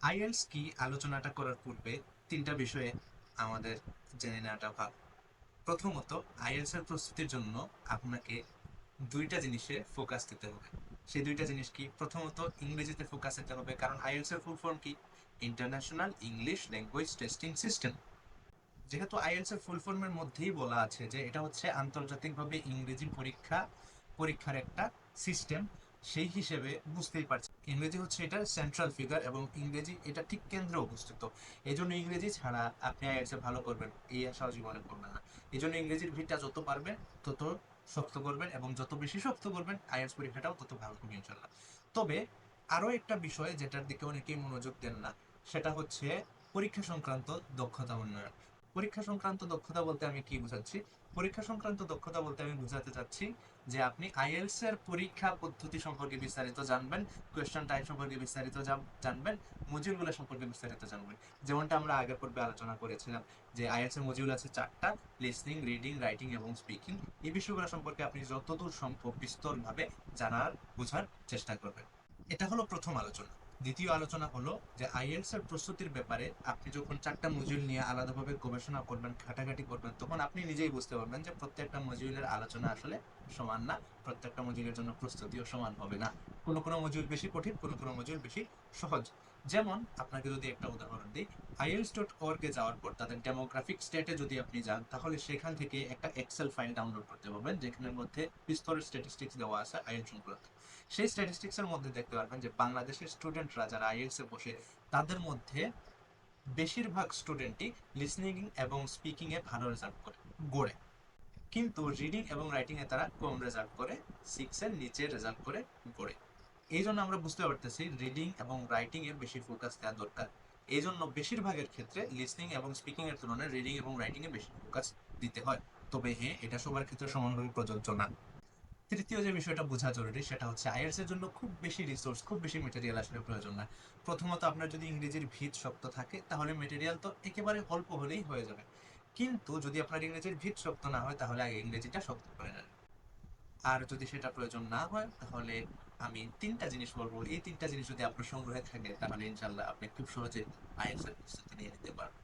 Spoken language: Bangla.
আইএলস কি আলোচনাটা করার পূর্বে তিনটা বিষয়ে আমাদের জেনে নেওয়াটা ভালো। প্রথমত, আইএলস এর প্রস্তুতির জন্য আপনাকে দুইটা জিনিসে ফোকাস দিতে হবে। সেই দুইটা জিনিস কি? প্রথমত, ইংরেজিতে ফোকাস দিতে হবে, কারণ আইএলস এর ফুল ফর্ম কি? International English language testing system. যেহেতু আইএলস এর ফুল ফর্মের মধ্যেই বলা আছে যে এটা হচ্ছে আন্তর্জাতিকভাবে ইংরেজি পরীক্ষার একটা সিস্টেম, সেই হিসেবে বুঝতেই পারছি ইংরেজি হচ্ছে এটা সেন্ট্রাল ফিগার এবং ইংরেজি এটা ঠিক কেন্দ্রে অবস্থিত। এই জন্য ইংরেজি ছাড়া আপনি আইএলস এ ভালো করবেন এই আশাও জীবনে করবেন না। এই জন্য ইংরেজির ভিতটা যত পারবেন তত শক্ত করবেন, এবং যত বেশি শক্ত করবেন আইএলস পরীক্ষাটাও তত ভালো করবেন ইনশাল্লাহ। তবে আরও একটা বিষয় যেটার দিকে অনেকেই মনোযোগ দেন না, সেটা হচ্ছে পরীক্ষা সংক্রান্ত দক্ষতা উন্নয়ন। পরীক্ষা সংক্রান্ত দক্ষতা বলতে আমি কি বোঝাচ্ছি? পরীক্ষা সংক্রান্ত দক্ষতা বলতে আমি বোঝাতে চাচ্ছি যে আপনি আইএলস এর পরীক্ষা পদ্ধতি সম্পর্কে বিস্তারিত জানবেন, কোয়েশ্চেন টাইপ সম্পর্কে বিস্তারিত জানবেন, মডিউলগুলো সম্পর্কে বিস্তারিত জানবেন। যেমনটা আমরা আগের পর্বে আলোচনা করেছিলাম যে আইএলস এর মডিউল আছে চারটা: লিসনিং, রিডিং, রাইটিং এবং স্পিকিং। এই বিষয়গুলো সম্পর্কে আপনি যতদূর সম্ভব বিস্তরভাবে জানার বোঝার চেষ্টা করবেন। এটা হলো প্রথম আলোচনা। দ্বিতীয় আলোচনা হলো যে আইএলস এর প্রস্তুতির ব্যাপারে আপনি যখন চারটা মডিউল নিয়ে আলাদাভাবে গবেষণা করবেন, ঘাটাঘাটি করবেন, তখন আপনি নিজেই বুঝতে পারবেন যে প্রত্যেকটা মডিউলের আলোচনা আসলে সমান না, প্রত্যেকটা মডিউলের জন্য প্রস্তুতিও সমান হবে না। কোনো কোনো মডিউল বেশি কঠিন, কোনো কোনো মডিউল বেশি সহজ। যেমন আপনাকে যদি একটা উদাহরণ দিই, ielts.org-এ যাওয়ার পর তাদের ডেমোগ্রাফিক স্টেটে যদি আপনি যান, তাহলে সেখান থেকে একটা এক্সেল ফাইল ডাউনলোড করতে পারবেন যেখানের মধ্যে বিস্তর স্ট্যাটিস্টিক্স দেওয়া আছে আইএলস সংক্রান্ত। সেই স্ট্যাটিস্টিক্স এর মধ্যে দেখতে পারবেন যে বাংলাদেশের স্টুডেন্টরা যারা আইএলস এ বসে, তাদের মধ্যে বেশিরভাগ স্টুডেন্টই লিসনিং এবং স্পিকিং এ ভালো রেজাল্ট গড়ে, কিন্তু রিডিং এবং রাইটিং এ তারা কম রেজাল্ট করে, সিক্স এর নিচে রেজাল্ট করে গড়ে। এই জন্য আমরা বুঝতে পারতেছি রিডিং এবং রাইটিং এ বেশি ফোকাস দেওয়া দরকার। এই জন্য বেশিরভাগের ক্ষেত্রে লিসনিং এবং স্পিকিং এর তুলনায় রিডিং এবং রাইটিং এ বেশি ফোকাস দিতে হয়। তবে হ্যাঁ, এটা সবার ক্ষেত্রে সমানভাবে প্রযোজ্য না। তৃতীয় যে বিষয়টা বোঝা জরুরি সেটা হচ্ছে আইএলস এর জন্য খুব বেশি রিসোর্স, খুব বেশি মেটেরিয়াল আসলে প্রয়োজন না। প্রথমত, আপনার যদি ইংরেজির ভিত শক্ত থাকে তাহলে মেটেরিয়াল তো একেবারে অল্প হলেই হয়ে যাবে। কিন্তু যদি আপনার ইংরেজির ভিত শক্ত না হয় তাহলে আগে ইংরেজিটা শক্ত করে নেন। আর যদি সেটা প্রয়োজন না হয় তাহলে আমি তিনটা জিনিস বলবো, এই তিনটা জিনিস যদি আপনার সংগ্রহে থাকে তাহলে ইনশাল্লাহ আপনি খুব সহজে আইএলস এর প্রস্তুতি নিয়ে নিতে পারবেন।